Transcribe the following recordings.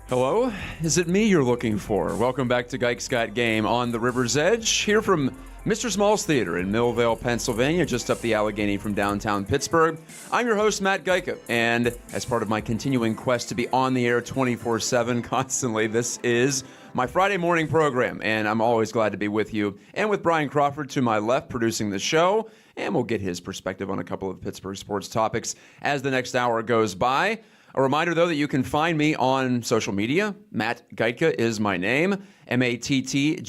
Hello, is it me you're looking for? Welcome back to Geiks Got Game on the River's Edge, here from Mr. Small's Theater in Millvale, Pennsylvania, just up the Allegheny from downtown Pittsburgh. I'm your host, Matt Geica, and as part of my continuing quest to be on the air 24/7 constantly, this is my Friday morning program, and I'm always glad to be with you, and with Brian Crawford to my left producing the show, and we'll get his perspective on a couple of Pittsburgh sports topics as the next hour goes by. A reminder, though, that you can find me on social media. Matt Geitka is my name, MattGajtka,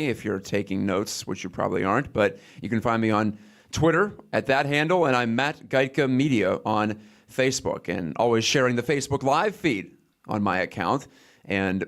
if you're taking notes, which you probably aren't. But you can find me on Twitter at that handle, and I'm Matt Geitka Media on Facebook, and always sharing the Facebook Live feed on my account. And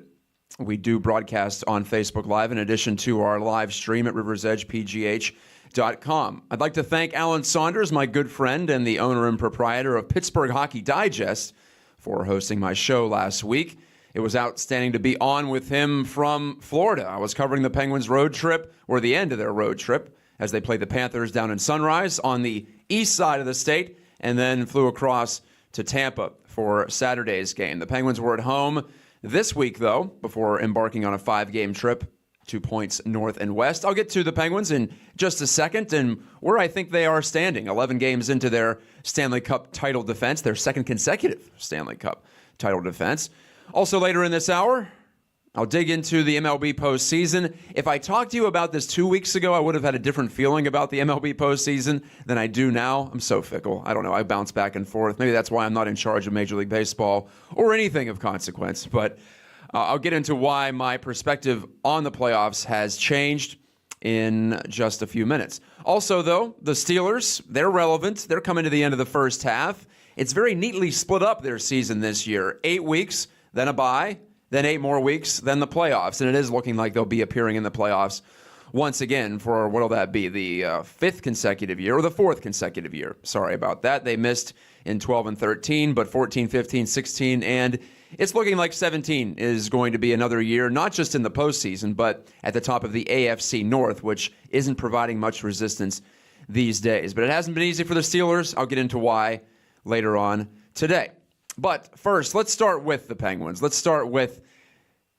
we do broadcast on Facebook Live in addition to our live stream at riversedgepgh.com. I'd like to thank Alan Saunders, my good friend and the owner and proprietor of Pittsburgh Hockey Digest, for hosting my show last week. It was outstanding to be on with him from Florida. I was covering the Penguins' road trip, or the end of their road trip, as they played the Panthers down in Sunrise on the east side of the state, and then flew across to Tampa for Saturday's game. The Penguins were at home this week, though, before embarking on a 5-game trip 2 points north and west. I'll get to the Penguins in just a second and where I think they are standing. 11 games into their Stanley Cup title defense, their second consecutive Stanley Cup title defense. Also later in this hour, I'll dig into the MLB postseason. If I talked to you about this 2 weeks ago, I would have had a different feeling about the MLB postseason than I do now. I'm so fickle. I don't know. I bounce back and forth. Maybe that's why I'm not in charge of Major League Baseball or anything of consequence. But I'll get into why my perspective on the playoffs has changed in just a few minutes. Also, though, the Steelers, they're relevant. They're coming to the end of the first half. It's very neatly split up their season this year. 8 weeks, then a bye, then 8 more weeks, then the playoffs. And it is looking like they'll be appearing in the playoffs once again for, what'll that be, the 5th consecutive year, or the 4th consecutive year. Sorry about that. They missed in 12 and 13, but 14, 15, 16, and it's looking like 17 is going to be another year, not just in the postseason, but at the top of the AFC North, which isn't providing much resistance these days. But it hasn't been easy for the Steelers. I'll get into why later on today. But first, let's start with the Penguins. Let's start with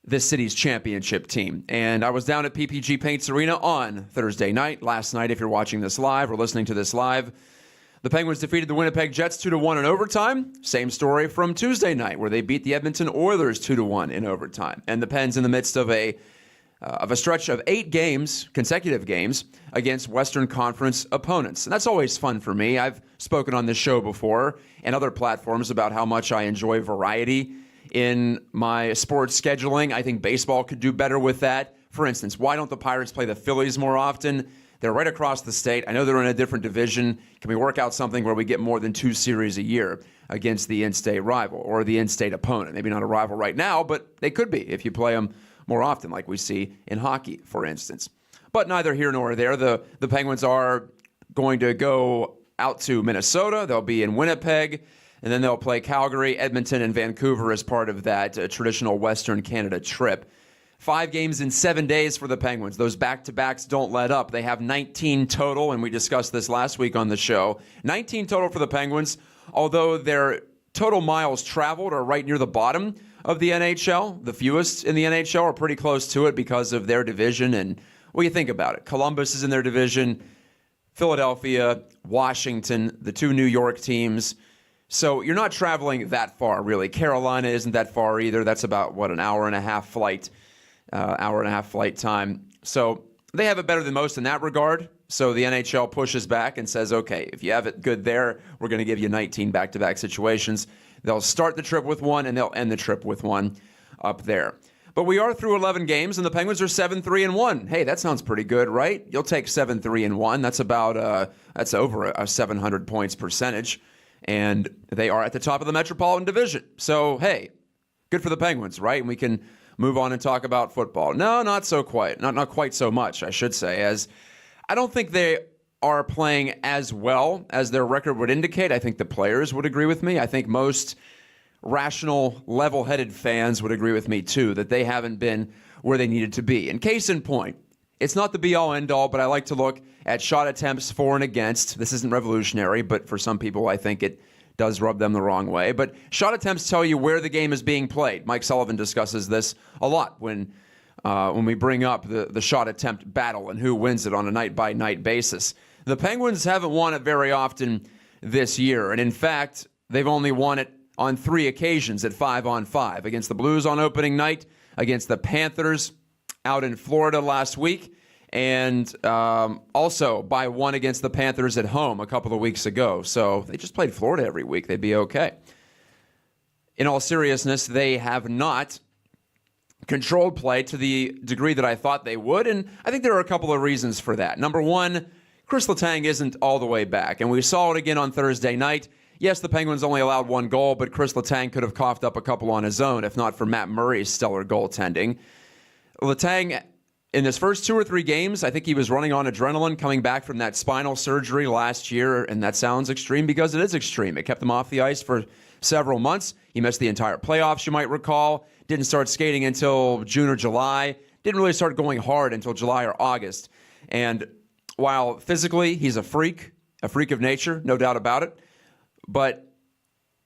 this city's championship team. And I was down at PPG Paints Arena on Thursday night, last night if you're watching this live or listening to this live. The Penguins defeated the Winnipeg Jets 2-1 in overtime. Same story from Tuesday night, where they beat the Edmonton Oilers 2-1 in overtime. And the Pens in the midst of a stretch of 8 games, consecutive games, against Western Conference opponents. And that's always fun for me. I've spoken on this show before and other platforms about how much I enjoy variety in my sports scheduling. I think baseball could do better with that. For instance, why don't the Pirates play the Phillies more often? They're right across the state. I know they're in a different division. Can we work out something where we get more than 2 series a year against the in-state rival or the in-state opponent? Maybe not a rival right now, but they could be if you play them more often, like we see in hockey, for instance. But neither here nor there. The Penguins are going to go out to Minnesota. They'll be in Winnipeg, and then they'll play Calgary, Edmonton, and Vancouver as part of that traditional Western Canada trip. 5 games in 7 days for the Penguins. Those back-to-backs don't let up. They have 19 total, and we discussed this last week on the show. 19 total for the Penguins, although their total miles traveled are right near the bottom of the NHL. The fewest in the NHL are pretty close to it because of their division. And what do you think about it? Columbus is in their division, Philadelphia, Washington, the 2 New York teams. So you're not traveling that far, really. Carolina isn't that far either. That's about, an hour and a half flight time. So they have it better than most in that regard. So the NHL pushes back and says, okay, if you have it good there, we're going to give you 19 back-to-back situations. They'll start the trip with 1, and they'll end the trip with 1 up there. But we are through 11 games, and the Penguins are 7-3-1. Hey, that sounds pretty good, right? You'll take 7-3-1. That's about that's over a 700 points percentage, and they are at the top of the Metropolitan Division. So hey, good for the Penguins, right? And we can move on and talk about football. No, not so quite. Not quite so much, I should say, as I don't think they are playing as well as their record would indicate. I think the players would agree with me. I think most rational, level-headed fans would agree with me, too, that they haven't been where they needed to be. And case in point, it's not the be-all, end-all, but I like to look at shot attempts for and against. This isn't revolutionary, but for some people, I think it does rub them the wrong way. But shot attempts tell you where the game is being played. Mike Sullivan discusses this a lot when we bring up the shot attempt battle and who wins it on a night-by-night basis. The Penguins haven't won it very often this year, and in fact, they've only won it on 3 occasions at 5-on-5, against the Blues on opening night, against the Panthers out in Florida last week, and also by 1 against the Panthers at home a couple of weeks ago. So they just played Florida every week. They'd be okay. In all seriousness, they have not controlled play to the degree that I thought they would, and I think there are a couple of reasons for that. Number one, Chris Letang isn't all the way back, and we saw it again on Thursday night. Yes, the Penguins only allowed 1 goal, but Chris Letang could have coughed up a couple on his own if not for Matt Murray's stellar goaltending. Letang, in his first 2 or 3 games, I think he was running on adrenaline coming back from that spinal surgery last year, and that sounds extreme because it is extreme. It kept him off the ice for several months. He missed the entire playoffs, you might recall. Didn't start skating until June or July. Didn't really start going hard until July or August. And while physically he's a freak of nature, no doubt about it, but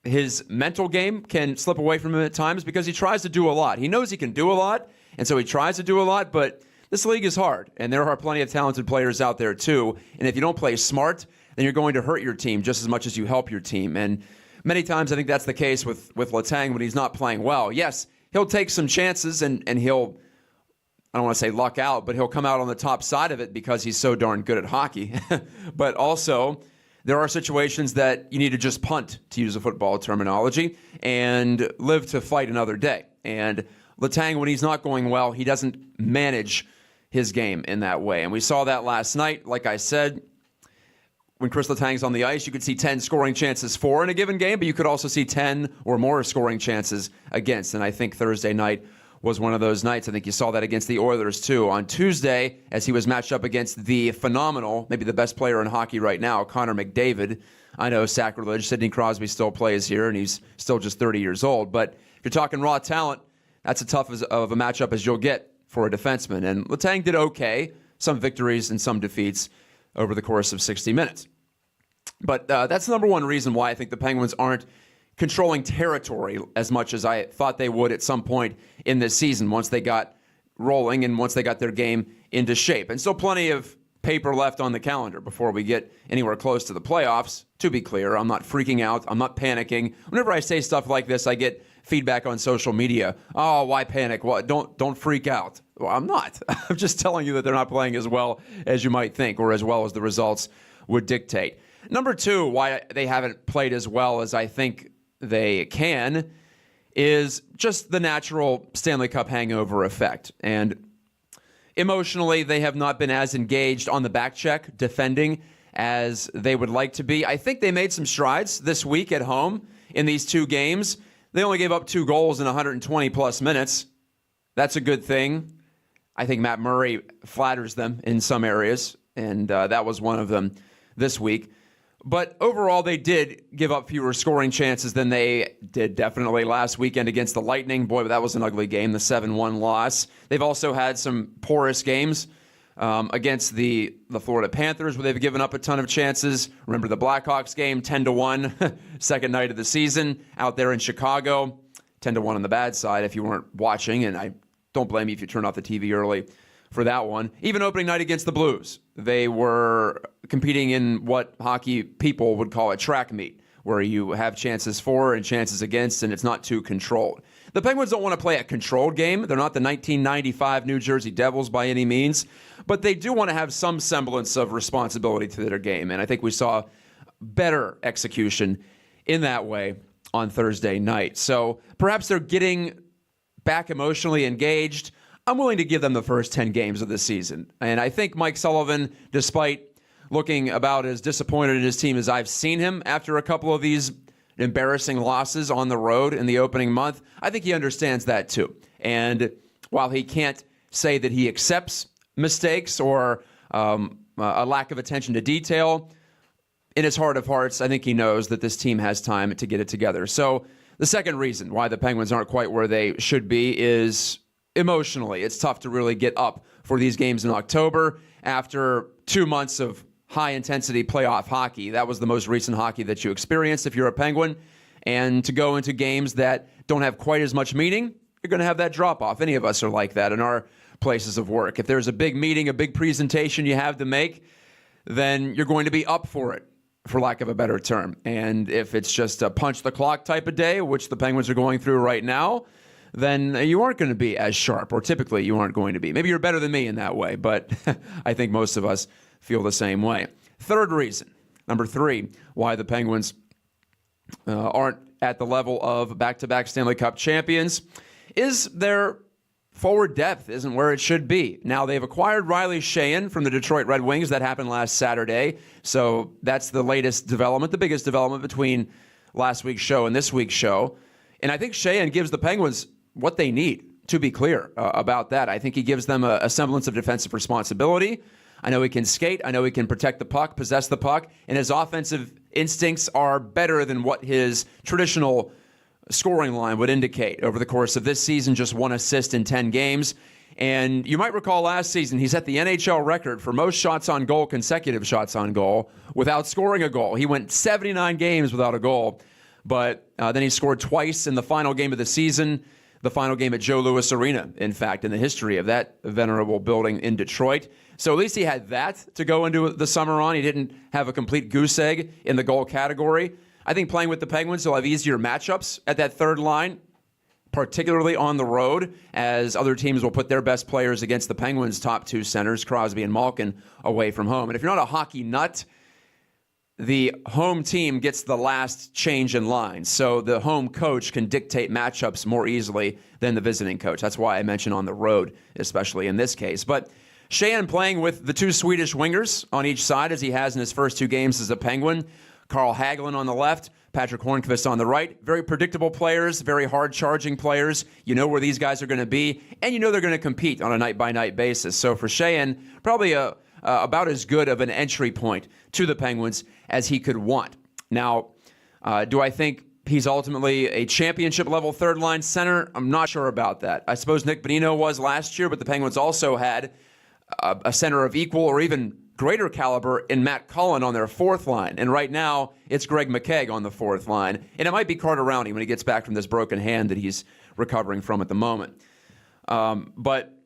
his mental game can slip away from him at times because he tries to do a lot. He knows he can do a lot, and so he tries to do a lot, but this league is hard, and there are plenty of talented players out there too, and if you don't play smart, then you're going to hurt your team just as much as you help your team. And many times I think that's the case with Letang when he's not playing well. Yes, he'll take some chances, and he'll, I don't want to say luck out, but he'll come out on the top side of it because he's so darn good at hockey. But also, there are situations that you need to just punt, to use a football terminology, and live to fight another day. And Letang, when he's not going well, he doesn't manage his game in that way. And we saw that last night. Like I said, when Chris Letang's on the ice, you could see 10 scoring chances for in a given game, but you could also see 10 or more scoring chances against. And I think Thursday night was one of those nights. I think you saw that against the Oilers, too. On Tuesday, as he was matched up against the phenomenal, maybe the best player in hockey right now, Connor McDavid. I know, sacrilege. Sidney Crosby still plays here, and he's still just 30 years old. But if you're talking raw talent, that's as tough of a matchup as you'll get for a defenseman. And Letang did okay, some victories and some defeats over the course of 60 minutes. But that's the number one reason why I think the Penguins aren't controlling territory as much as I thought they would at some point in this season once they got rolling and once they got their game into shape. And still plenty of paper left on the calendar before we get anywhere close to the playoffs. To be clear, I'm not freaking out. I'm not panicking. Whenever I say stuff like this, I get feedback on social media. Oh, why panic? Well, don't freak out. Well, I'm not. I'm just telling you that they're not playing as well as you might think or as well as the results would dictate. Number two, why they haven't played as well as I think they can is just the natural Stanley Cup hangover effect. And emotionally, they have not been as engaged on the back check defending as they would like to be. I think they made some strides this week at home in these 2 games. They only gave up 2 goals in 120-plus minutes. That's a good thing. I think Matt Murray flatters them in some areas, and that was one of them this week. But overall, they did give up fewer scoring chances than they did definitely last weekend against the Lightning. Boy, but that was an ugly game, the 7-1 loss. They've also had some porous games against the Florida Panthers, where they've given up a ton of chances. Remember the Blackhawks game, 10-1, second night of the season out there in Chicago. 10-1 on the bad side if you weren't watching, and I don't blame you if you turned off the TV early for that one. Even opening night against the Blues, they were competing in what hockey people would call a track meet, where you have chances for and chances against, and it's not too controlled. The Penguins don't want to play a controlled game. They're not the 1995 New Jersey Devils by any means, but they do want to have some semblance of responsibility to their game, and I think we saw better execution in that way on Thursday night. So perhaps they're getting back emotionally engaged. I'm willing to give them the first 10 games of the season. And I think Mike Sullivan, despite looking about as disappointed in his team as I've seen him after a couple of these embarrassing losses on the road in the opening month, I think he understands that too. And while he can't say that he accepts mistakes or a lack of attention to detail. In his heart of hearts, I think he knows that this team has time to get it together. So the second reason why the Penguins aren't quite where they should be is emotionally. It's tough to really get up for these games in October after 2 months of high-intensity playoff hockey. That was the most recent hockey that you experienced if you're a Penguin. And to go into games that don't have quite as much meaning, you're going to have that drop-off. Any of us are like that in our places of work. If there's a big meeting, a big presentation you have to make, then you're going to be up for it, for lack of a better term. And if it's just a punch-the-clock type of day, which the Penguins are going through right now, then you aren't going to be as sharp, or typically you aren't going to be. Maybe you're better than me in that way, but I think most of us feel the same way. Third reason, number 3, why the Penguins aren't at the level of back-to-back Stanley Cup champions is their forward depth isn't where it should be. Now, they've acquired Riley Sheahan from the Detroit Red Wings. That happened last Saturday. So that's the latest development, the biggest development between last week's show and this week's show. And I think Sheahan gives the Penguins what they need, to be clear about that. I think he gives them a semblance of defensive responsibility. I know he can skate. I know he can protect the puck, possess the puck. And his offensive instincts are better than what his traditional scoring line would indicate. Over the course of this season, just 1 assist in 10 games. And you might recall last season, he set the NHL record for most shots on goal, consecutive shots on goal, without scoring a goal. He went 79 games without a goal. But then he scored twice in the final game of the season, the final game at Joe Louis Arena, in fact, in the history of that venerable building in Detroit. So at least he had that to go into the summer on. He didn't have a complete goose egg in the goal category. I think playing with the Penguins, he'll have easier matchups at that third line, particularly on the road, as other teams will put their best players against the Penguins' top 2 centers, Crosby and Malkin, away from home. And if you're not a hockey nut, the home team gets the last change in line. So the home coach can dictate matchups more easily than the visiting coach. That's why I mentioned on the road, especially in this case. But Sheahan playing with the 2 Swedish wingers on each side, as he has in his first 2 games as a Penguin. Carl Hagelin on the left, Patrick Hornqvist on the right. Very predictable players, very hard-charging players. You know where these guys are going to be, and you know they're going to compete on a night-by-night basis. So for Sheahan, probably about as good of an entry point to the Penguins as he could want. Now, do I think he's ultimately a championship-level third-line center? I'm not sure about that. I suppose Nick Bonino was last year, but the Penguins also had a center of equal or even greater caliber in Matt Cullen on their fourth line. And right now, it's Greg McKegg on the fourth line. And it might be Carter Rowney when he gets back from this broken hand that he's recovering from at the moment. But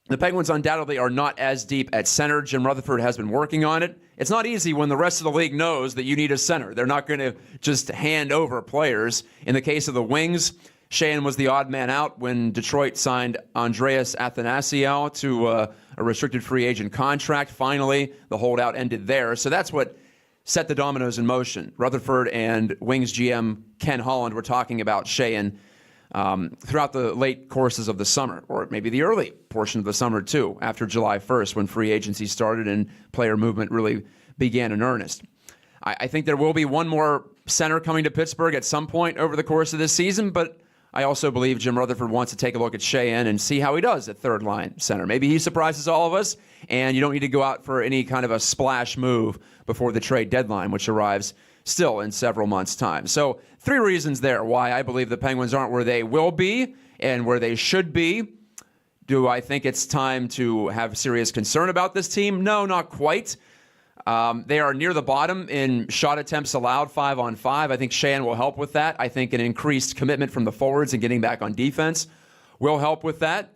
the Penguins undoubtedly are not as deep at center. Jim Rutherford has been working on it. It's not easy when the rest of the league knows that you need a center. They're not going to just hand over players. In the case of the Wings, Sheahan was the odd man out when Detroit signed Andreas Athanasiou to a restricted free agent contract. Finally, the holdout ended there. So that's what set the dominoes in motion. Rutherford and Wings GM Ken Holland were talking about Sheahan throughout the late courses of the summer, or maybe the early portion of the summer too, after July 1st when free agency started and player movement really began in earnest. I think there will be one more center coming to Pittsburgh at some point over the course of this season, but I also believe Jim Rutherford wants to take a look at Sheahan and see how he does at third line center. Maybe he surprises all of us, and you don't need to go out for any kind of a splash move before the trade deadline, which arrives still in several months' time. So 3 reasons there why I believe the Penguins aren't where they will be and where they should be. Do I think it's time to have serious concern about this team? No, not quite. They are near the bottom in shot attempts allowed 5-on-5. I think Sheahan will help with that. I think an increased commitment from the forwards and getting back on defense will help with that.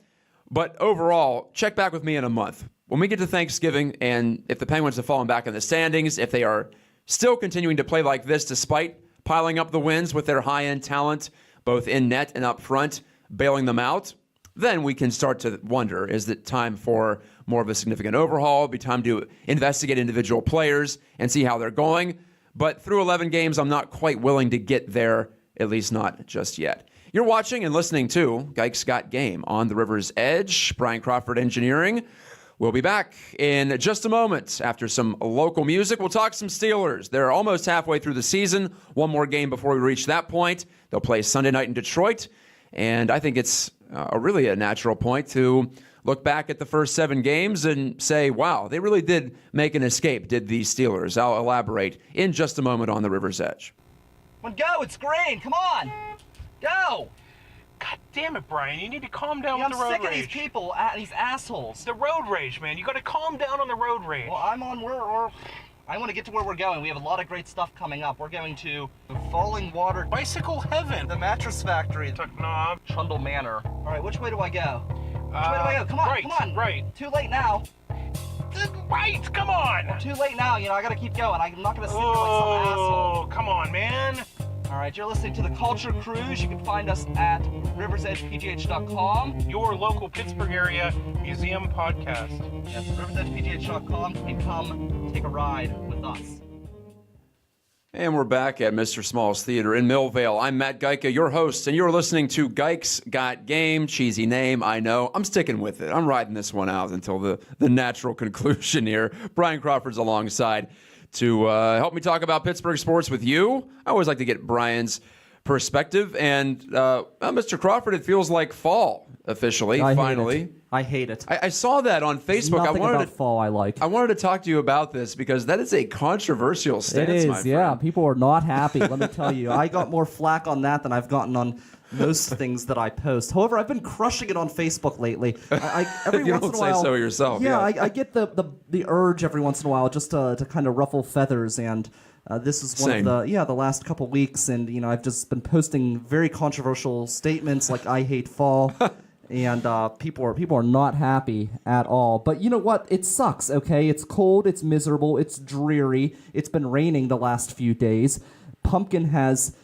But overall, check back with me in a month. When we get to Thanksgiving, and if the Penguins have fallen back in the standings, if they are still continuing to play like this despite piling up the wins with their high-end talent, both in net and up front, bailing them out, then we can start to wonder, is it time for more of a significant overhaul? It'll be time to investigate individual players and see how they're going. But through 11 games, I'm not quite willing to get there, at least not just yet. You're watching and listening to Gike's Got Game on the River's Edge. Brian Crawford Engineering. We'll be back in just a moment. After some local music, we'll talk some Steelers. They're almost halfway through the season. One more game before we reach that point. They'll play Sunday night in Detroit. And I think it's really a natural point to look back at the first 7 games and say, wow, they really did make an escape, did these Steelers. I'll elaborate in just a moment on the River's Edge. Go, it's green, come on! Go! God damn it, Brian. You need to calm down Yeah, with the road I'm sick of rage. these people, these assholes. The road rage, man. You got to calm down on the road rage. Well, I want to get to where we're going. We have a lot of great stuff coming up. We're going to Falling Water, Bicycle heaven. the Mattress Factory, Tuck knob. Trundle Manor. All right, which way do I go? Which way do I go? Come on, right, come on. right. Too late now. Right, come on. Too late now. You know, I got to keep going. I'm not going to sit here like some asshole. Oh, come on, man. All right, you're listening to the Culture Cruise. You can find us at riversedgepgh.com. Your local Pittsburgh area museum podcast. Yes, riversedgepgh.com. You can come take a ride with us. And we're back at Mr. Small's Theater in Millvale. I'm Matt Geica, your host, and you're listening to Geik's Got Game. Cheesy name, I know. I'm sticking with it. I'm riding this one out until the natural conclusion here. Brian Crawford's alongside to help me talk about Pittsburgh sports with you. I always like to get Brian's perspective. And Mr. Crawford, it feels like fall officially, finally. I hate it. I saw that on Facebook. Nothing about fall I like. I wanted to talk to you about this because that is a controversial stance, It is, my friend. yeah. People are not happy, let me tell you. I got more flack on that than I've gotten on most things that I post. However, I've been crushing it on Facebook lately. Every You once don't in a say while, so yourself, Yeah, yeah. I get the urge every once in a while just to kind of ruffle feathers, and this is one Same. of the last couple weeks, and I've just been posting very controversial statements like I hate fall. And people are not happy at all. But you know what? It sucks, okay? It's cold, it's miserable, it's dreary. It's been raining the last few days. Pumpkin has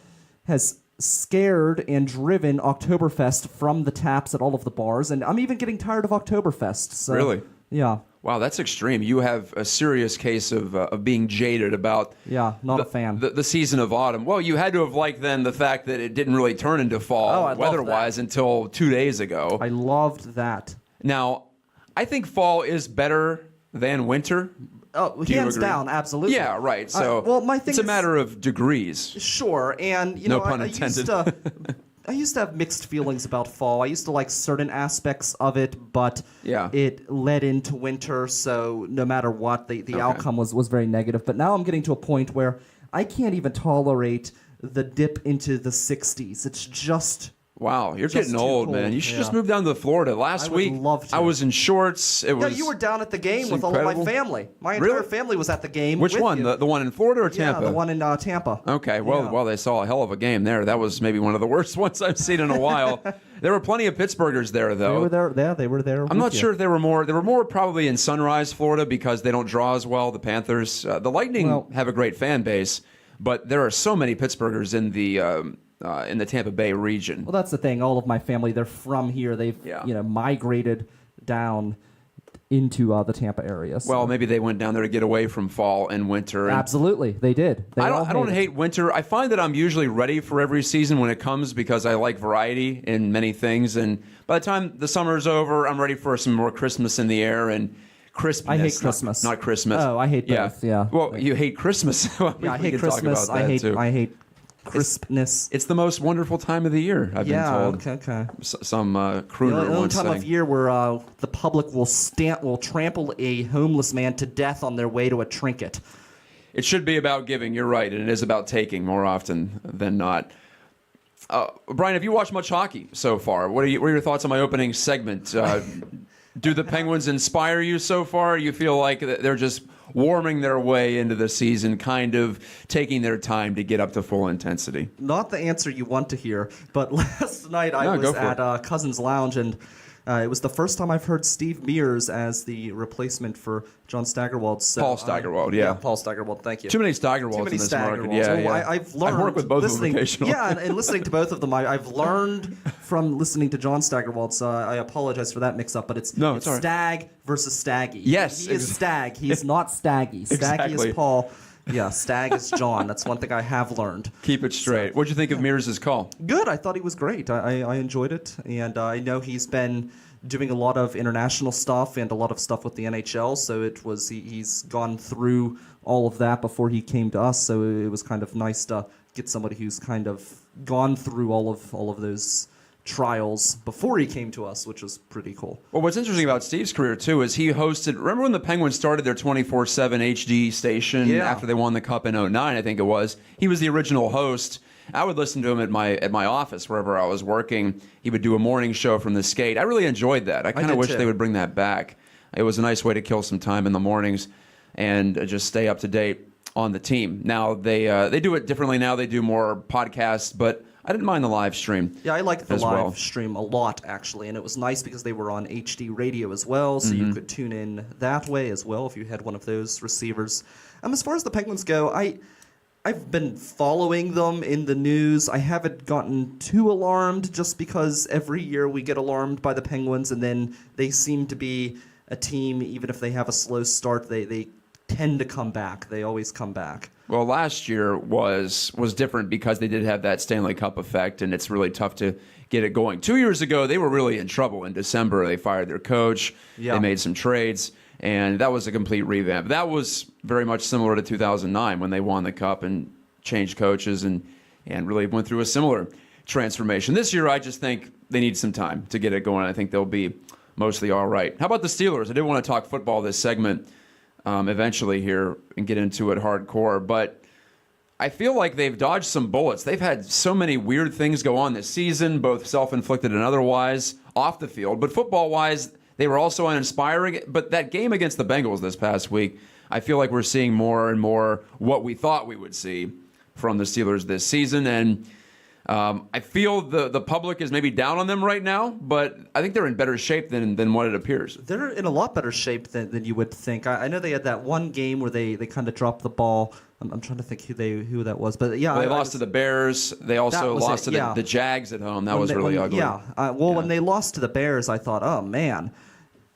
scared and driven Oktoberfest from the taps at all of the bars, and I'm even getting tired of Oktoberfest. So, Really? Yeah. Wow, that's extreme. You have a serious case of being jaded about Yeah, not a fan. the season of autumn. Well, you had to have liked then the fact that it didn't really turn into fall Oh, I loved weather-wise until 2 days ago. I loved that. Now, I think fall is better than winter. Oh, Do you hands agree? down, absolutely. Yeah, right. So well, my thing it's a is- matter of degrees. Sure, and No pun intended. I used to have mixed feelings about fall. I used to like certain aspects of it, but Yeah. it led into winter, so no matter what, the outcome was very negative. But now I'm getting to a point where I can't even tolerate the dip into the 60s. It's just... Wow, you're Just getting too old, cold, man. You should just yeah. move down to Florida. Last I would week, love to. I was in shorts. It Yeah, was. you were down at the game it's with all of incredible. my family. My entire Really? family was at the game. Which with one? you. The one in Florida or Tampa? Yeah, the one in Tampa. Okay, well, Yeah. well, they saw a hell of a game there. That was maybe one of the worst ones I've seen in a while. There were plenty of Pittsburghers there, though. They were there. Yeah, they were there. I'm not sure if there were more. There were more probably in Sunrise, Florida, because they don't draw as well. The Panthers, the Lightning Well- have a great fan base, but there are so many Pittsburghers in the Tampa Bay region. Well, that's the thing. All of my family, they're from here. They've Yeah. migrated down into the Tampa area. So. Well, maybe they went down there to get away from fall and winter. And Absolutely, they did. They all I don't hated it. hate winter. I find that I'm usually ready for every season when it comes because I like variety in many things. And by the time the summer's over, I'm ready for some more Christmas in the air and crispness. I hate not- Christmas. Not Christmas. Oh, I hate both, yeah. Well, you hate Christmas. Well, Yeah, I we hate can talk Christmas. about that, I too. hate crispness. It's the most wonderful time of the year, I've been told. Okay. Some The crooner only once time saying. of year where the public will trample a homeless man to death on their way to a trinket. It should be about giving, you're right, and it is about taking more often than not. Brian, have you watched much hockey so far? What are your thoughts on my opening segment? Do the Penguins inspire you so far? You feel like they're just warming their way into the season, kind of taking their time to get up to full intensity? Not the answer you want to hear, but last night I No, go was for at Cousins Lounge, and it was the first time I've heard Steve Mears as the replacement for John Steigerwald. So, Paul Steigerwald, yeah. Paul Steigerwald, thank you. Too many Steigerwalds Too many in this market. Steigerwalds. Yeah, Well, yeah. I've learned. I work with both listening, of them occasionally. Yeah, and listening to both of them, I've learned from listening to John Steigerwald, so I apologize for that mix-up, but it's No, it's all right. Stag versus Staggy. Yes, He is Stag. He's not Staggy. Staggy Exactly. is Paul. Yeah, Stag is John. That's one thing I have learned. Keep it straight. What'd you think of Mears' call? Good. I thought he was great. I enjoyed it, and I know he's been doing a lot of international stuff and a lot of stuff with the NHL. So he's gone through all of that before he came to us. So it was kind of nice to get somebody who's kind of gone through all of those trials before he came to us, which was pretty cool. Well, what's interesting about Steve's career, too, is he hosted. Remember when the Penguins started their 24/7 HD station after they won the Cup in '09, I think it was? He was the original host. I would listen to him at my office, wherever I was working. He would do a morning show from the skate. I really enjoyed that. I kind of wish they would bring that back. It was a nice way to kill some time in the mornings and just stay up to date on the team. Now, they do it differently now. They do more podcasts, but I didn't mind the live stream. Yeah, I liked the as live well. stream a lot, actually, and it was nice because they were on HD radio as well, so you could tune in that way as well if you had one of those receivers. As far as the Penguins go, I've been following them in the news. I haven't gotten too alarmed just because every year we get alarmed by the Penguins, and then they seem to be a team, even if they have a slow start, they tend to come back. They always come back. Well, last year was different because they did have that Stanley Cup effect, and it's really tough to get it going. 2 years ago, they were really in trouble. In December, they fired their coach. Yeah. They made some trades, and that was a complete revamp. That was very much similar to 2009 when they won the Cup and changed coaches and really went through a similar transformation. This year, I just think they need some time to get it going. I think they'll be mostly all right. How about the Steelers? I did want to talk football this segment eventually here and get into it hardcore, but I feel like they've dodged some bullets. They've had so many weird things go on this season, both self-inflicted and otherwise, off the field. But football-wise, they were also uninspiring. But that game against the Bengals this past week, I feel like we're seeing more and more what we thought we would see from the Steelers this season. And I feel the public is maybe down on them right now, but I think they're in better shape than what it appears. They're in a lot better shape than you would think. I know they had that one game where they kind of dropped the ball. I'm trying to think who that was, but yeah, Well, they lost to the Bears. They also lost to yeah. the Jags at home. That was really ugly. Yeah. When they lost to the Bears, I thought, oh man.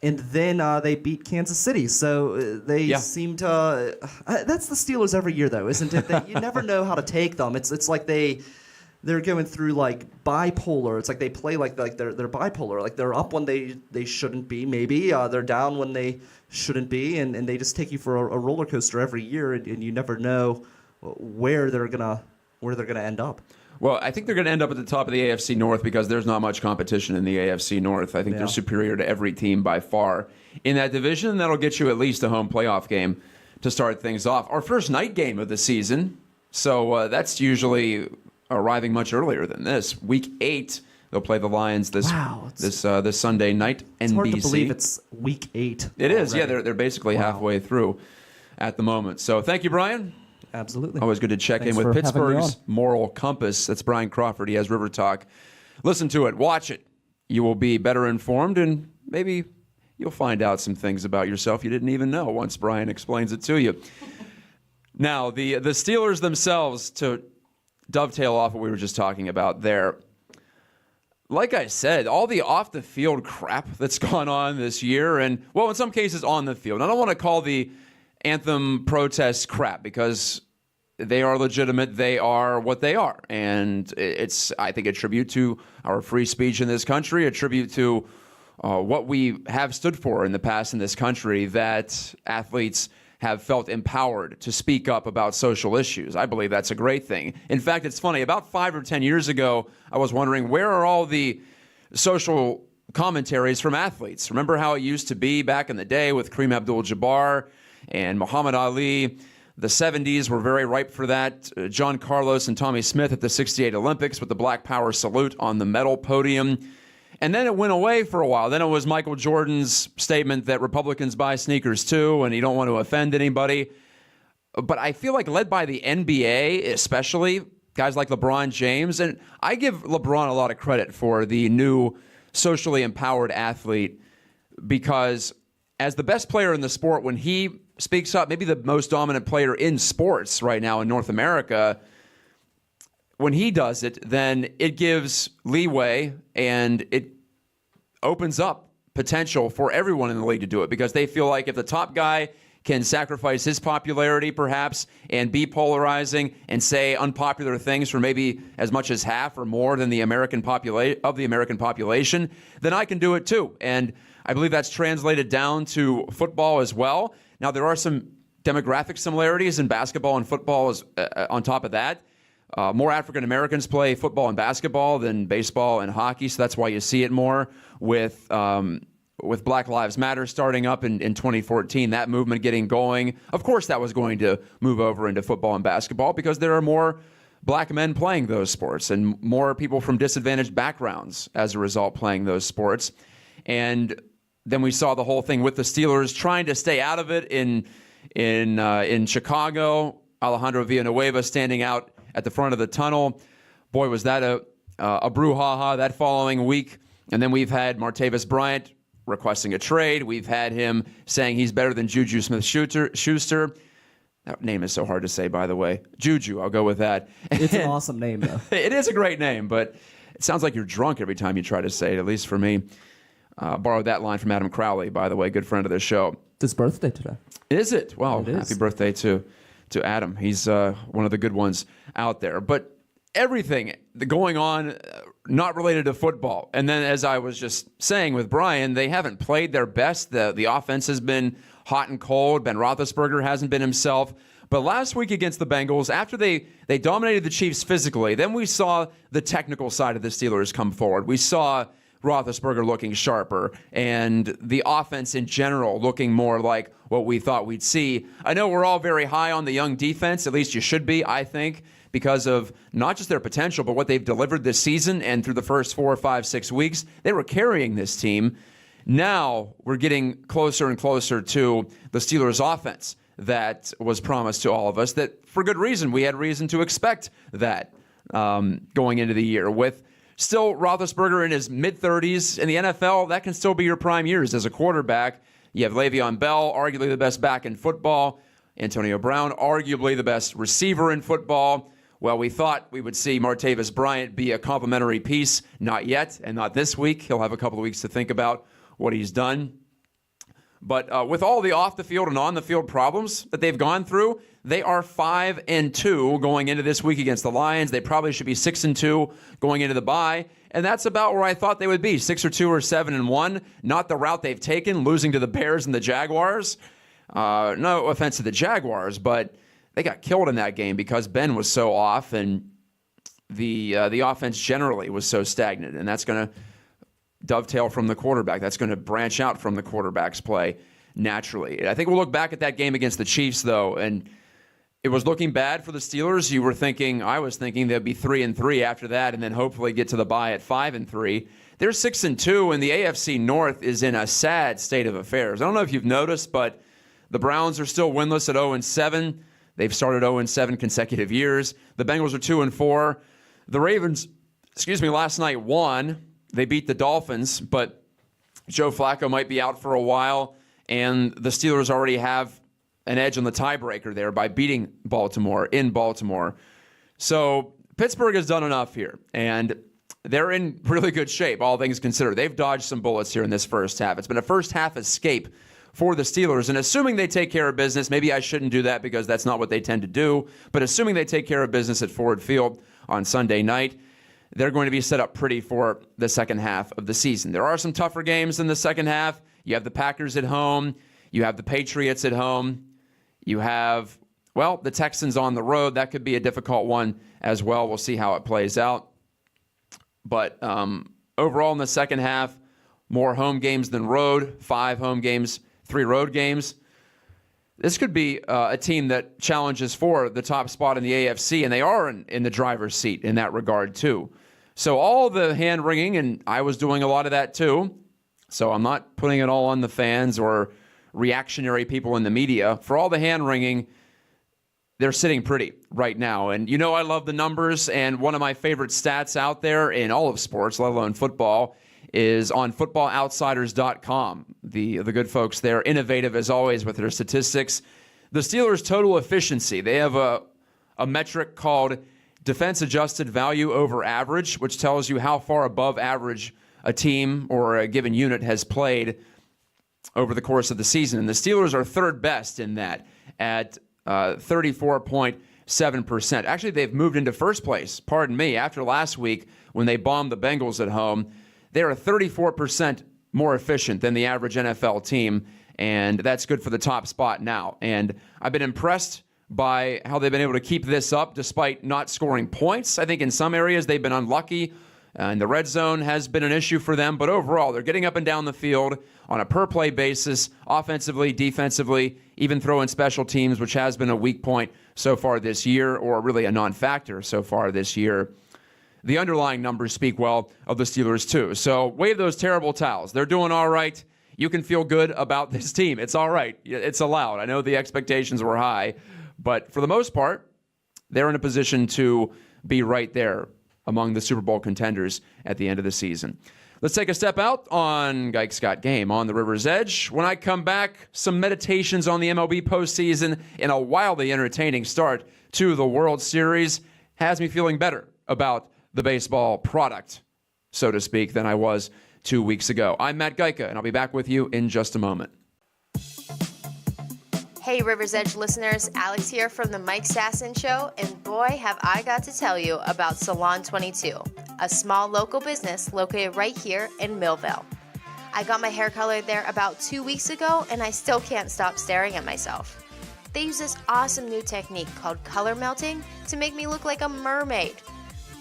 And then they beat Kansas City, so they seem to. That's the Steelers every year, though, isn't it? You never know how to take them. It's like they're going through like bipolar. It's like they play like they're bipolar. Like they're up when they shouldn't be. Maybe they're down when they shouldn't be, and they just take you for a roller coaster every year, and you never know where they're gonna end up. Well, I think they're going to end up at the top of the AFC North because there's not much competition in the AFC North. I think they're superior to every team by far in that division, and that'll get you at least a home playoff game to start things off. Our first night game of the season, so that's usually arriving much earlier than this. Week 8, they'll play the Lions this Sunday night. It's NBC. hard to believe it's week 8. It is, yeah. already. They're basically halfway through at the moment. So thank you, Brian. Absolutely. Always good to check Thanks in with for having me Pittsburgh's Moral Compass. That's Brian Crawford. He has River Talk. Listen to it. Watch it. You will be better informed, and maybe you'll find out some things about yourself you didn't even know once Brian explains it to you. Now, the Steelers themselves, to dovetail off what we were just talking about there, like I said, all the off-the-field crap that's gone on this year, and, well, in some cases on the field. I don't want to call the anthem protests crap because they are legitimate. They are what they are. And it's, I think, a tribute to our free speech in this country, a tribute to what we have stood for in the past in this country, that athletes have felt empowered to speak up about social issues. I believe that's a great thing. In fact, it's funny. About 5 or 10 years ago, I was wondering, where are all the social commentaries from athletes? Remember how it used to be back in the day with Kareem Abdul-Jabbar and Muhammad Ali? The 70s were very ripe for that. John Carlos and Tommy Smith at the 68 Olympics with the Black Power salute on the medal podium. And then it went away for a while. Then it was Michael Jordan's statement that Republicans buy sneakers too, and you don't want to offend anybody. But I feel like led by the NBA, especially guys like LeBron James, and I give LeBron a lot of credit for the new socially empowered athlete, because as the best player in the sport, when he speaks up, maybe the most dominant player in sports right now in North America, when he does it, then it gives leeway and it opens up potential for everyone in the league to do it, because they feel like if the top guy can sacrifice his popularity perhaps and be polarizing and say unpopular things for maybe as much as half or more than the American population, then I can do it too. And I believe that's translated down to football as well. Now, there are some demographic similarities in basketball and football on top of that. more African Americans play football and basketball than baseball and hockey, so that's why you see it more with Black Lives Matter starting up in 2014, that movement getting going. Of course, that was going to move over into football and basketball because there are more black men playing those sports and more people from disadvantaged backgrounds as a result playing those sports. And then we saw the whole thing with the Steelers trying to stay out of it in Chicago. Alejandro Villanueva standing out at the front of the tunnel. Boy, was that a brouhaha that following week. And then we've had Martavis Bryant requesting a trade. We've had him saying he's better than Juju Smith-Schuster. That name is so hard to say, by the way. Juju, I'll go with that. It's an awesome name, though. It is a great name, but it sounds like you're drunk every time you try to say it, at least for me. Borrowed that line from Adam Crowley, by the way, good friend of the show. It's his birthday today. Is it? Well, It is. Happy birthday to Adam. He's one of the good ones out there. But everything going on not related to football. And then, as I was just saying with Brian, they haven't played their best. The offense has been hot and cold. Ben Roethlisberger hasn't been himself. But last week against the Bengals, after they dominated the Chiefs physically, then we saw the technical side of the Steelers come forward. We saw Roethlisberger looking sharper and the offense in general looking more like what we thought we'd see. I know we're all very high on the young defense, at least you should be, I think, because of not just their potential, but what they've delivered this season and through the first 4, 5, 6 weeks. They were carrying this team. Now we're getting closer and closer to the Steelers' offense that was promised to all of us, that for good reason. We had reason to expect that going into the year. With still Roethlisberger in his mid-30s in the NFL, that can still be your prime years as a quarterback. You have Le'Veon Bell, arguably the best back in football. Antonio Brown, arguably the best receiver in football. Well, we thought we would see Martavis Bryant be a complimentary piece. Not yet, and not this week. He'll have a couple of weeks to think about what he's done. But with all the off-the-field and on-the-field problems that they've gone through, they are 5-2 going into this week against the Lions. They probably should be 6-2 going into the bye. And that's about where I thought they would be, 6-2 or 7-1. Not the route they've taken, losing to the Bears and the Jaguars. No offense to the Jaguars, but they got killed in that game because Ben was so off and the offense generally was so stagnant. And that's going to dovetail from the quarterback. That's going to branch out from the quarterback's play naturally. I think we'll look back at that game against the Chiefs, though, and it was looking bad for the Steelers. I was thinking they'd be 3-3 after that and then hopefully get to the bye at 5-3. They're 6-2, and the AFC North is in a sad state of affairs. I don't know if you've noticed, but the Browns are still winless at 0-7. They've started 0-7 consecutive years. The Bengals are 2-4. The Ravens, last night won. They beat the Dolphins, but Joe Flacco might be out for a while, and the Steelers already have an edge on the tiebreaker there by beating Baltimore in Baltimore. So Pittsburgh has done enough here, and they're in really good shape, all things considered. They've dodged some bullets here in this first half. It's been a first-half escape for the Steelers, and assuming they take care of business, maybe I shouldn't do that because that's not what they tend to do, but assuming they take care of business at Ford Field on Sunday night, they're going to be set up pretty for the second half of the season. There are some tougher games in the second half. You have the Packers at home. You have the Patriots at home. You have, the Texans on the road. That could be a difficult one as well. We'll see how it plays out. But overall in the second half, more home games than road. 5 home games, 3 road games. This could be a team that challenges for the top spot in the AFC, and they are in the driver's seat in that regard, too. So all the hand-wringing, and I was doing a lot of that, too. So I'm not putting it all on the fans or reactionary people in the media. For all the hand-wringing, they're sitting pretty right now. And you know I love the numbers, and one of my favorite stats out there in all of sports, let alone football, is on footballoutsiders.com. The good folks there, innovative as always with their statistics. The Steelers' total efficiency, they have a metric called defense-adjusted value over average, which tells you how far above average a team or a given unit has played over the course of the season. And the Steelers are third best in that at 34.7%. Actually, they've moved into first place, after last week when they bombed the Bengals at home. They're 34% more efficient than the average NFL team, and that's good for the top spot now. And I've been impressed by how they've been able to keep this up despite not scoring points. I think in some areas they've been unlucky, and the red zone has been an issue for them. But overall, they're getting up and down the field on a per-play basis, offensively, defensively, even throwing special teams, which has been a weak point so far this year, or really a non-factor so far this year. The underlying numbers speak well of the Steelers, too. So wave those terrible towels. They're doing all right. You can feel good about this team. It's all right. It's allowed. I know the expectations were high, but for the most part, they're in a position to be right there among the Super Bowl contenders at the end of the season. Let's take a step out on Geiks Got Game on the River's Edge. When I come back, some meditations on the MLB postseason and a wildly entertaining start to the World Series has me feeling better about the baseball product, so to speak, than I was 2 weeks ago. I'm Matt Geica, and I'll be back with you in just a moment. Hey, River's Edge listeners, Alex here from The Mike Sasson Show, and boy, have I got to tell you about Salon 22, a small local business located right here in Millville. I got my hair colored there about 2 weeks ago, and I still can't stop staring at myself. They use this awesome new technique called color melting to make me look like a mermaid.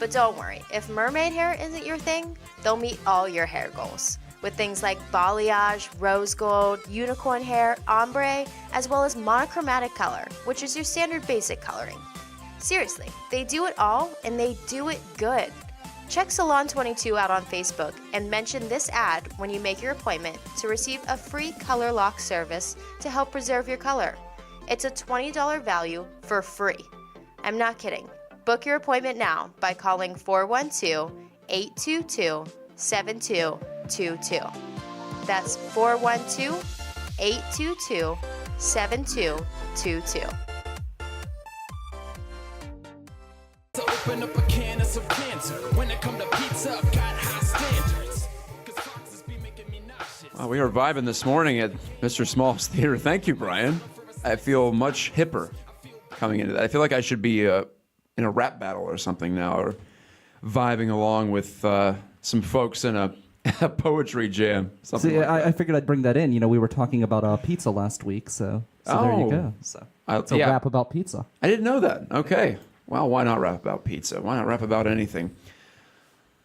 But don't worry, if mermaid hair isn't your thing, they'll meet all your hair goals, with things like balayage, rose gold, unicorn hair, ombre, as well as monochromatic color, which is your standard basic coloring. Seriously, they do it all, and they do it good. Check Salon 22 out on Facebook and mention this ad when you make your appointment to receive a free color lock service to help preserve your color. It's a $20 value for free. I'm not kidding. Book your appointment now by calling 412-822-7222. That's 412-822-7222. To open up a can of some cancer. When it come to pizza, I've got high standards. 'Cause foxes be making me nauseous. Well, we were vibing this morning at Mr. Small's Theater. Thank you, Brian. I feel much hipper coming into that. I feel like I should be in a rap battle or something now, or vibing along with some folks in a poetry jam. Something See, like that. I figured I'd bring that in. You know, we were talking about pizza last week, so there you Oh. go. So it's a yeah. rap about pizza. I didn't know that. Okay. Well, why not rap about pizza? Why not rap about anything?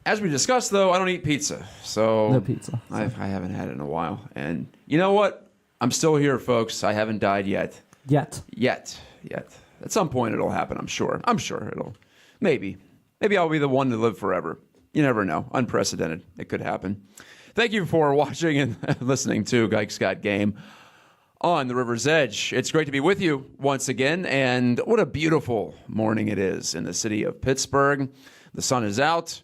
As we discussed, though, I don't eat pizza. So No pizza. I haven't had it in a while. And you know what? I'm still here, folks. I haven't died yet. Yet. Yet. At some point, it'll happen, I'm sure. It'll. Maybe I'll be the one to live forever. You never know. Unprecedented. It could happen. Thank you for watching and listening to Geiks Got Game on the River's Edge. It's great to be with you once again, and what a beautiful morning it is in the city of Pittsburgh. The sun is out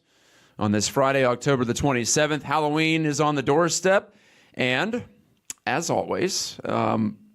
on this Friday, October the 27th. Halloween is on the doorstep, and as always,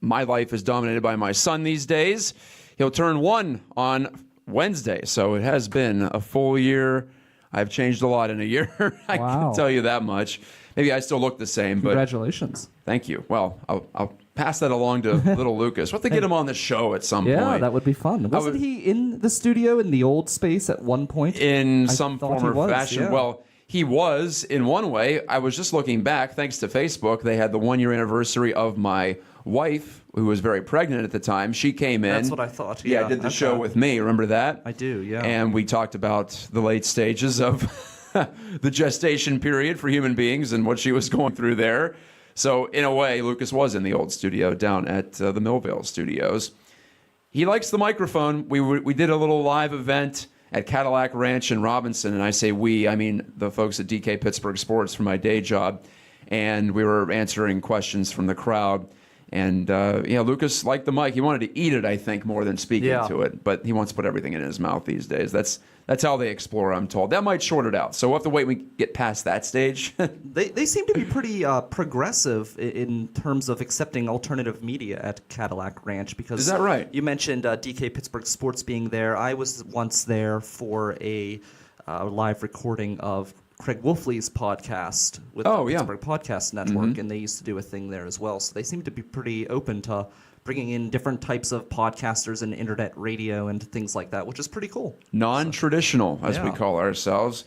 my life is dominated by my son these days. He'll turn 1 on Wednesday, so it has been a full year. I've changed a lot in a year. I Wow. can tell you that much. Maybe I still look the same, but Congratulations. thank you. Well, I'll pass that along to little Lucas. We'll have to get him on the show at some Yeah, point. that would be fun. Wasn't he in the studio in the old space at one point? In I some thought form he or was, fashion. yeah. Well, he was in one way. I was just looking back, thanks to Facebook. They had the 1-year anniversary of my wife, who was very pregnant at the time. She came in. That's what I thought, Yeah, yeah, did the okay. show with me. Remember that? I do, yeah. And we talked about the late stages of the gestation period for human beings and what she was going through there. So in a way, Lucas was in the old studio down at the Millvale Studios. He likes the microphone. We did a little live event at Cadillac Ranch in Robinson, and I say we, I mean the folks at DK Pittsburgh Sports for my day job, and we were answering questions from the crowd. And Lucas liked the mic. He wanted to eat it, I think, more than speak Yeah. into it. But he wants to put everything in his mouth these days. That's how they explore, I'm told. That might short it out. So we'll have to wait when we get past that stage. They seem to be pretty progressive in terms of accepting alternative media at Cadillac Ranch. Because Is that right? You mentioned DK Pittsburgh Sports being there. I was once there for a live recording of Craig Wolfley's podcast with Oh, the yeah. Pittsburgh Podcast Network, and they used to do a thing there as well. So they seem to be pretty open to bringing in different types of podcasters and internet radio and things like that, which is pretty cool. Non-traditional, as we Yeah. call ourselves.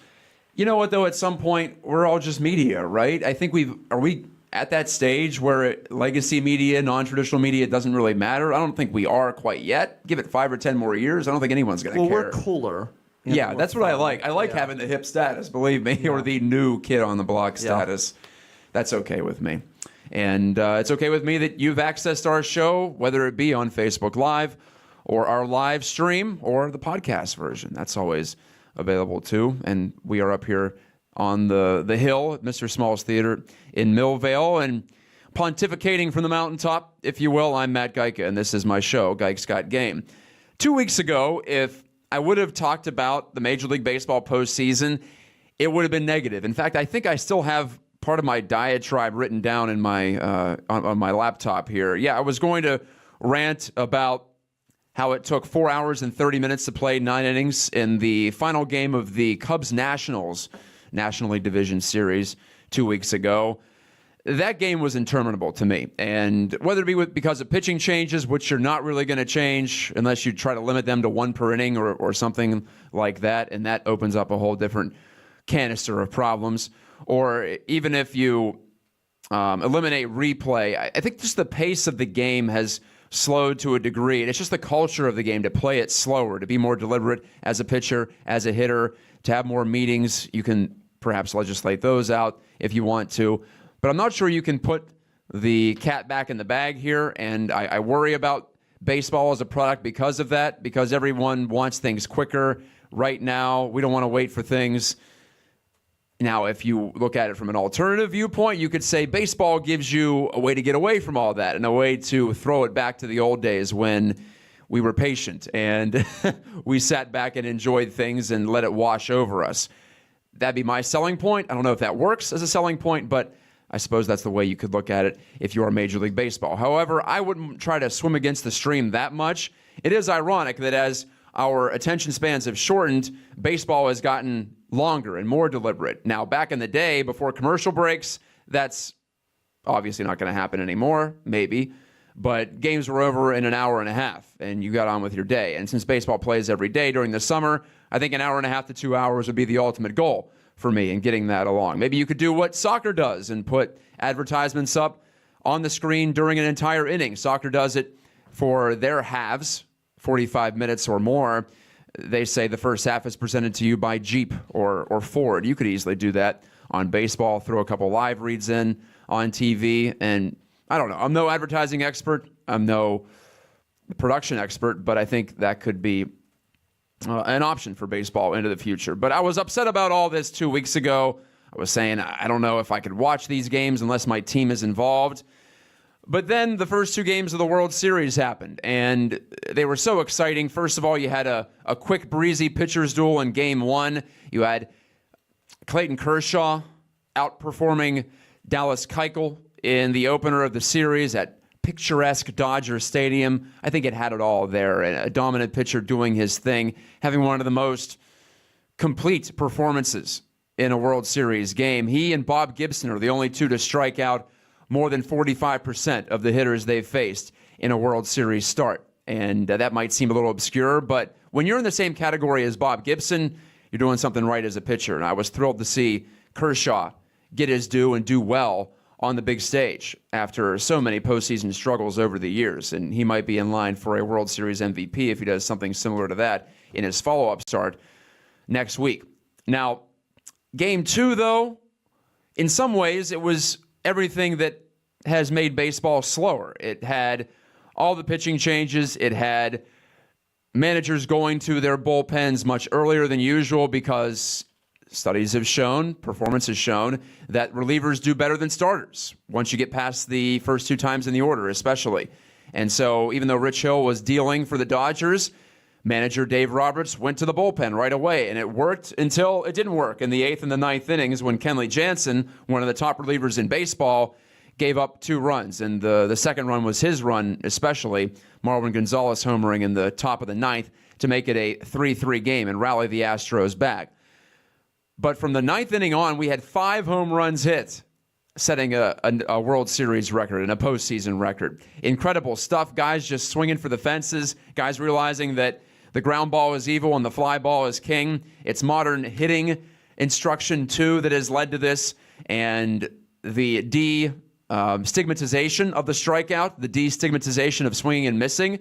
You know what, though? At some point, we're all just media, right? I think are we at that stage where legacy media, non-traditional media doesn't really matter? I don't think we are quite yet. Give it 5 or 10 more years. I don't think anyone's going to Well, care. we're cooler. and Yeah, more that's what I fun. like. I like having the hip status, believe me, or the new kid on the block status. That's okay with me. And it's okay with me that you've accessed our show, whether it be on Facebook Live or our live stream or the podcast version. That's always available too. And we are up here on the hill at Mr. Small's Theater in Millvale and pontificating from the mountaintop, if you will. I'm Matt Geica, and this is my show, Geick's Got Game. 2 weeks ago, if I would have talked about the Major League Baseball postseason, it would have been negative. In fact, I think I still have part of my diatribe written down in my on my laptop here. Yeah, I was going to rant about how it took 4 hours and 30 minutes to play 9 innings in the final game of the Cubs-Nationals National League Division Series 2 weeks ago. That game was interminable to me. And whether it be because of pitching changes, which you're not really going to change unless you try to limit them to 1 per inning or something like that, and that opens up a whole different canister of problems. Or even if you eliminate replay, I think just the pace of the game has slowed to a degree. And it's just the culture of the game to play it slower, to be more deliberate as a pitcher, as a hitter, to have more meetings. You can perhaps legislate those out if you want to. But I'm not sure you can put the cat back in the bag here. And I worry about baseball as a product because of that, because everyone wants things quicker right now. We don't want to wait for things. Now, if you look at it from an alternative viewpoint, you could say baseball gives you a way to get away from all that and a way to throw it back to the old days when we were patient and we sat back and enjoyed things and let it wash over us. That'd be my selling point. I don't know if that works as a selling point, but I suppose that's the way you could look at it if you are Major League Baseball. However, I wouldn't try to swim against the stream that much. It is ironic that as our attention spans have shortened, baseball has gotten longer and more deliberate. Now, back in the day, before commercial breaks, that's obviously not going to happen anymore, maybe. But games were over in an hour and a half, and you got on with your day. And since baseball plays every day during the summer, I think an hour and a half to 2 hours would be the ultimate goal for me in getting that along. Maybe you could do what soccer does and put advertisements up on the screen during an entire inning. Soccer does it for their halves, 45 minutes or more. They say the first half is presented to you by Jeep or Ford. You could easily do that on baseball, throw a couple live reads in on TV. And I don't know. I'm no advertising expert. I'm no production expert, but I think that could be an option for baseball into the future. But I was upset about all this 2 weeks ago. I was saying, I don't know if I could watch these games unless my team is involved. But then the first 2 games of the World Series happened, and they were so exciting. First of all, you had a quick, breezy pitcher's duel in Game 1. You had Clayton Kershaw outperforming Dallas Keuchel in the opener of the series at picturesque Dodger Stadium. I think it had it all there. A dominant pitcher doing his thing, having one of the most complete performances in a World Series game. He and Bob Gibson are the only 2 to strike out more than 45% of the hitters they've faced in a World Series start. And that might seem a little obscure, but when you're in the same category as Bob Gibson, you're doing something right as a pitcher. And I was thrilled to see Kershaw get his due and do well on the big stage after so many postseason struggles over the years. And he might be in line for a World Series MVP if he does something similar to that in his follow-up start next week. Now, Game 2, though, in some ways, it was everything that has made baseball slower. It had all the pitching changes. It had managers going to their bullpens much earlier than usual because studies have shown, performance has shown, that relievers do better than starters once you get past the first 2 times in the order, especially. And so even though Rich Hill was dealing for the Dodgers, manager Dave Roberts went to the bullpen right away, and it worked until it didn't work in the 8th and the 9th innings when Kenley Jansen, one of the top relievers in baseball, gave up 2 runs. And the second run was his run, especially Marwin Gonzalez homering in the top of the 9th to make it a 3-3 game and rally the Astros back. But from the 9th inning on, we had 5 home runs hit, setting a World Series record and a postseason record. Incredible stuff. Guys just swinging for the fences. Guys realizing that the ground ball is evil and the fly ball is king. It's modern hitting instruction, too, that has led to this. And the D stigmatization of the strikeout, the destigmatization of swinging and missing.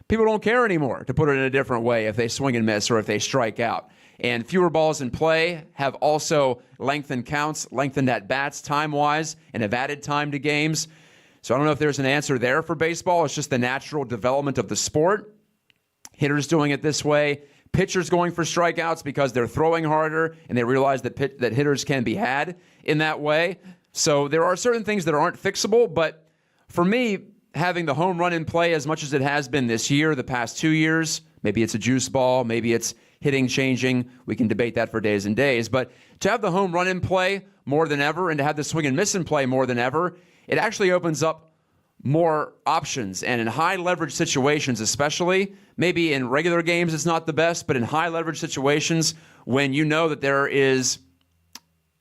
People don't care anymore, to put it in a different way, if they swing and miss or if they strike out. And fewer balls in play have also lengthened counts, lengthened at-bats time-wise, and have added time to games. So I don't know if there's an answer there for baseball. It's just the natural development of the sport. Hitters doing it this way. Pitchers going for strikeouts because they're throwing harder, and they realize that hitters can be had in that way. So there are certain things that aren't fixable, but for me, having the home run in play as much as it has been this year, the past 2 years, maybe it's a juice ball, maybe it's hitting changing. We can debate that for days and days. But to have the home run in play more than ever and to have the swing and miss in play more than ever, it actually opens up more options. And in high leverage situations especially, maybe in regular games it's not the best, but in high leverage situations when you know that there is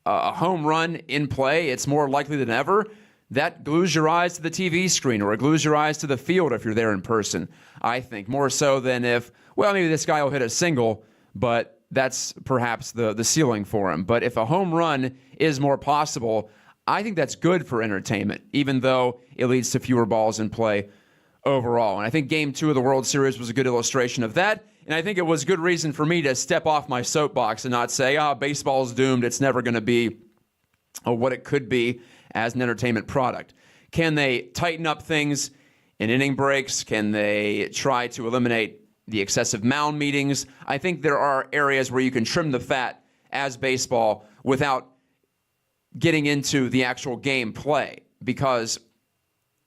a home run in play, it's more likely than ever. That glues your eyes to the TV screen, or it glues your eyes to the field if you're there in person, I think, more so than if, well, maybe this guy will hit a single, but that's perhaps the ceiling for him. But if a home run is more possible, I think that's good for entertainment, even though it leads to fewer balls in play overall. And I think Game 2 of the World Series was a good illustration of that. And I think it was good reason for me to step off my soapbox and not say, baseball's doomed. It's never going to be what it could be as an entertainment product. Can they tighten up things in inning breaks? Can they try to eliminate the excessive mound meetings? I think there are areas where you can trim the fat as baseball without getting into the actual game play, because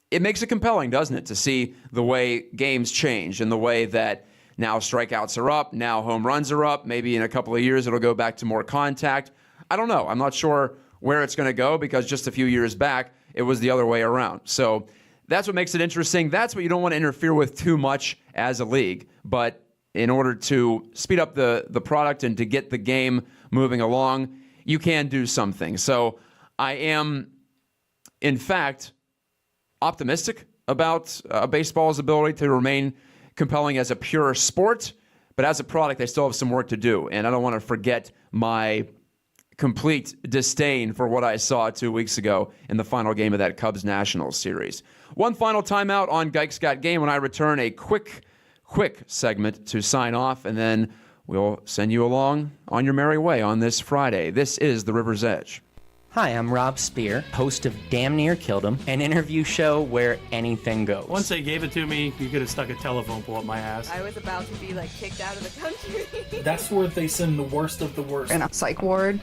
it makes it compelling, doesn't it, to see the way games change and the way that now strikeouts are up, now home runs are up. Maybe in a couple of years it'll go back to more contact. I don't know. I'm not sure where it's going to go, because just a few years back it was the other way around. So that's what makes it interesting. That's what you don't want to interfere with too much as a league. But in order to speed up the product and to get the game moving along, you can do something. So I am, in fact, optimistic about baseball's ability to remain compelling as a pure sport. But as a product, they still have some work to do. And I don't want to forget my complete disdain for what I saw 2 weeks ago in the final game of that Cubs-Nationals series. One final timeout on Gike's Got Game. When I return, a quick segment to sign off, and then we'll send you along on your merry way on this Friday. This is The River's Edge. Hi, I'm Rob Spear, host of Damn Near Killed Him, an interview show where anything goes. Once they gave it to me, you could have stuck a telephone pole up my ass. I was about to be kicked out of the country. That's where they send the worst of the worst. In a psych ward,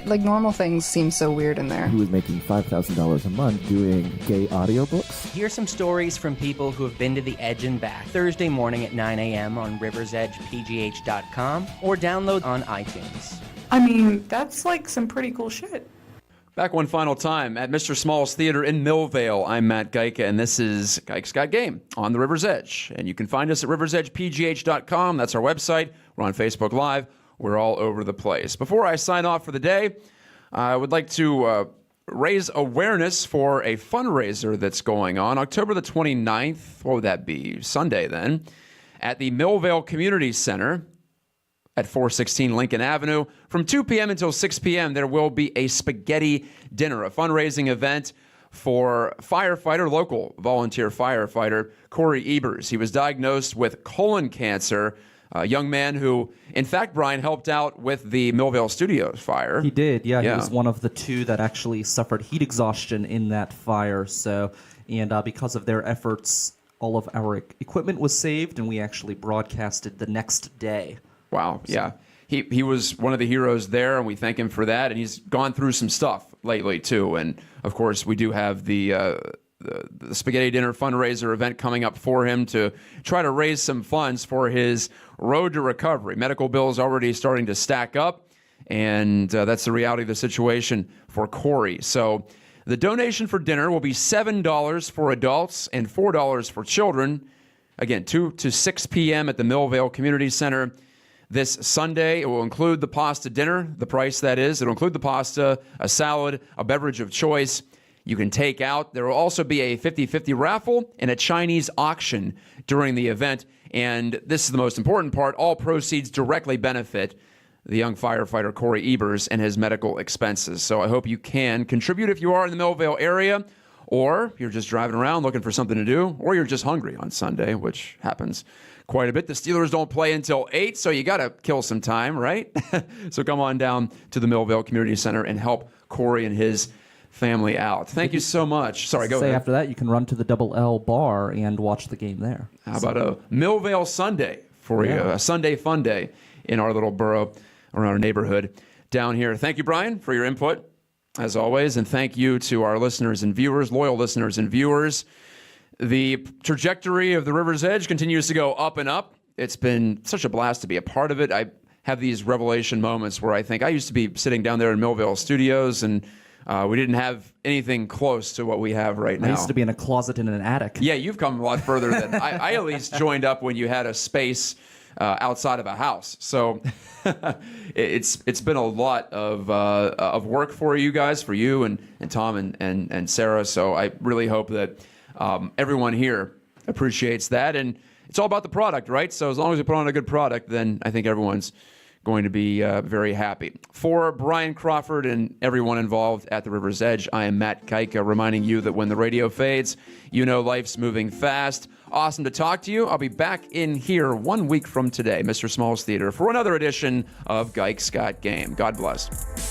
normal things seem so weird in there. He was making $5,000 a month doing gay audiobooks. Hear some stories from people who have been to the edge and back. Thursday morning at 9 a.m. on riversedgepgh.com or download on iTunes. I mean, that's some pretty cool shit. Back one final time at Mr. Small's Theater in Millvale. I'm Matt Gajka, and this is Gike's Got Game on the River's Edge. And you can find us at riversedgepgh.com. That's our website. We're on Facebook Live. We're all over the place. Before I sign off for the day, I would like to raise awareness for a fundraiser that's going on October the 29th. What would that be? Sunday, then, at the Millvale Community Center at 416 Lincoln Avenue. From 2 p.m. until 6 p.m., there will be a spaghetti dinner, a fundraising event for local volunteer firefighter Corey Ebers. He was diagnosed with colon cancer, a young man who, in fact, Brian, helped out with the Millvale Studios fire. He did, yeah. He was one of the two that actually suffered heat exhaustion in that fire. So, and because of their efforts, all of our equipment was saved, and we actually broadcasted the next day. Wow, yeah. He was one of the heroes there, and we thank him for that. And he's gone through some stuff lately, too. And, of course, we do have the Spaghetti Dinner fundraiser event coming up for him to try to raise some funds for his road to recovery. Medical bills already starting to stack up, and that's the reality of the situation for Corey. So the donation for dinner will be $7 for adults and $4 for children. Again, 2 to 6 p.m. at the Millvale Community Center this Sunday. It will include the pasta dinner, the price that is. It'll include the pasta, a salad, a beverage of choice you can take out. There will also be a 50-50 raffle and a Chinese auction during the event. And this is the most important part. All proceeds directly benefit the young firefighter Corey Ebers and his medical expenses. So I hope you can contribute if you are in the Millvale area. or you're just driving around looking for something to do, or you're just hungry on Sunday, which happens quite a bit. The Steelers don't play until 8, so you got to kill some time, right? So come on down to the Millvale Community Center and help Corey and his family out. Thank you so much. Sorry, go Say ahead. after that, you can run to the Double L bar and watch the game there. How about a Millvale Sunday for you, a Sunday fun day in our little borough around our neighborhood down here. Thank you, Brian, for your input, as always, and thank you to our listeners and viewers, loyal listeners and viewers. The trajectory of the River's Edge continues to go up and up. It's been such a blast to be a part of it. I have these revelation moments where I think I used to be sitting down there in Millvale Studios, and we didn't have anything close to what we have right now. I used to be in a closet in an attic. Yeah, you've come a lot further than I at least joined up when you had a space outside of a house. So it's been a lot of work for you guys, for you and Tom and Sarah. So I really hope that everyone here appreciates that. And it's all about the product, right? So as long as we put on a good product, then I think everyone's going to be very happy. For Brian Crawford and everyone involved at the River's Edge, I am Matt Kaika, reminding you that when the radio fades, you know life's moving fast. Awesome to talk to you. I'll be back in here 1 week from today, Mr. Small's Theater, for another edition of Gike's Got Game. God bless.